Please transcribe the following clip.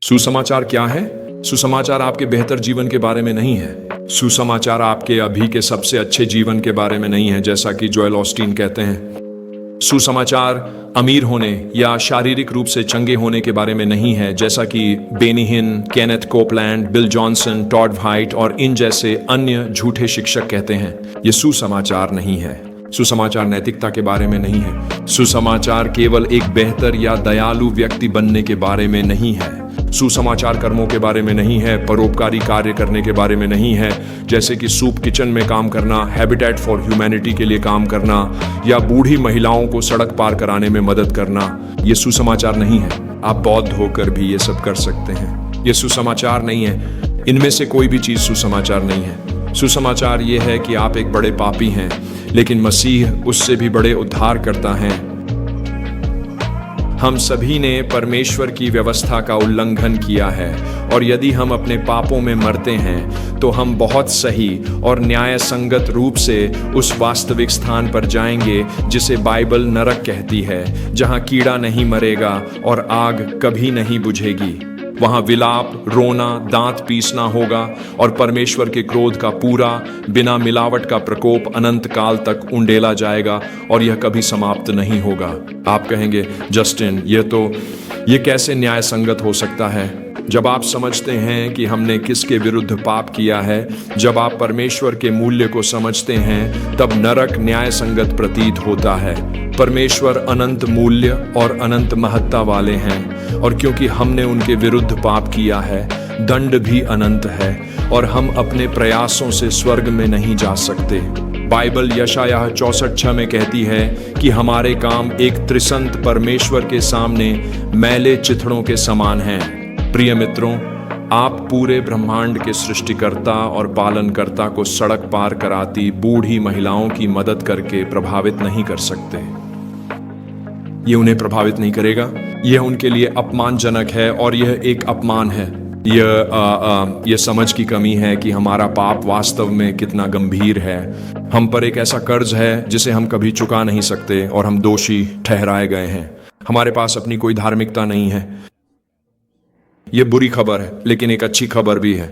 सुसमाचार क्या है? सुसमाचार आपके बेहतर जीवन के बारे में नहीं है। सुसमाचार आपके अभी के सबसे अच्छे जीवन के बारे में नहीं है, जैसा कि जोएल ऑस्टीन कहते हैं। सुसमाचार अमीर होने या शारीरिक रूप से चंगे होने के बारे में नहीं है, जैसा कि Benny Hinn, Kenneth Copeland, Bill Johnson, Todd White और इन जैसे अन्य झूठे शिक्षक कहते हैं। ये सुसमाचार नहीं है। सुसमाचार नैतिकता के बारे में नहीं है। सुसमाचार केवल एक बेहतर या दयालु व्यक्ति बनने के बारे में नहीं है। सुसमाचार कर्मों के बारे में नहीं है, परोपकारी कार्य करने के बारे में नहीं है, जैसे कि सूप किचन में काम करना, हैबिटेट फॉर ह्यूमैनिटी के लिए काम करना या बूढ़ी महिलाओं को सड़क पार कराने में मदद करना। ये सुसमाचार नहीं है। आप बौद्ध होकर भी ये सब कर सकते हैं। ये सुसमाचार नहीं है। इनमें से कोई भी चीज सुसमाचार नहीं है। सुसमाचार ये है कि आप एक बड़े पापी हैं, लेकिन मसीह उससे भी बड़े उद्धार करता है। हम सभी ने परमेश्वर की व्यवस्था का उल्लंघन किया है, और यदि हम अपने पापों में मरते हैं तो हम बहुत सही और न्याय संगत रूप से उस वास्तविक स्थान पर जाएंगे जिसे बाइबल नरक कहती है, जहां कीड़ा नहीं मरेगा और आग कभी नहीं बुझेगी। वहां विलाप, रोना, दांत पीसना होगा और परमेश्वर के क्रोध का पूरा बिना मिलावट का प्रकोप अनंत काल तक उंडेला जाएगा और यह कभी समाप्त नहीं होगा। आप कहेंगे, जस्टिन, ये कैसे न्याय संगत हो सकता है? जब आप समझते हैं कि हमने किसके विरुद्ध पाप किया है, जब आप परमेश्वर के मूल्य को समझते हैं, तब नरक न्याय संगत प्रतीत होता है। परमेश्वर अनंत मूल्य और अनंत महत्ता वाले हैं, और क्योंकि हमने उनके विरुद्ध पाप किया है, दंड भी अनंत है और हम अपने प्रयासों से स्वर्ग में नहीं जा सकते। बाइबल यशायाह 64:6 में कहती है कि हमारे काम एक त्रिसंत परमेश्वर के सामने मैले चिथड़ों के समान हैं। प्रिय मित्रों, आप पूरे ब्रह्मांड के सृष्टिकर्ता और पालनकर्ता को सड़क पार कराती बूढ़ी महिलाओं की मदद करके प्रभावित नहीं कर सकते। ये उन्हें प्रभावित नहीं करेगा। यह उनके लिए अपमानजनक है और यह एक अपमान है। यह समझ की कमी है कि हमारा पाप वास्तव में कितना गंभीर है। हम पर एक ऐसा कर्ज है जिसे हम कभी चुका नहीं सकते और हम दोषी ठहराए गए हैं। हमारे पास अपनी कोई धार्मिकता नहीं है। यह बुरी खबर है, लेकिन एक अच्छी खबर भी है।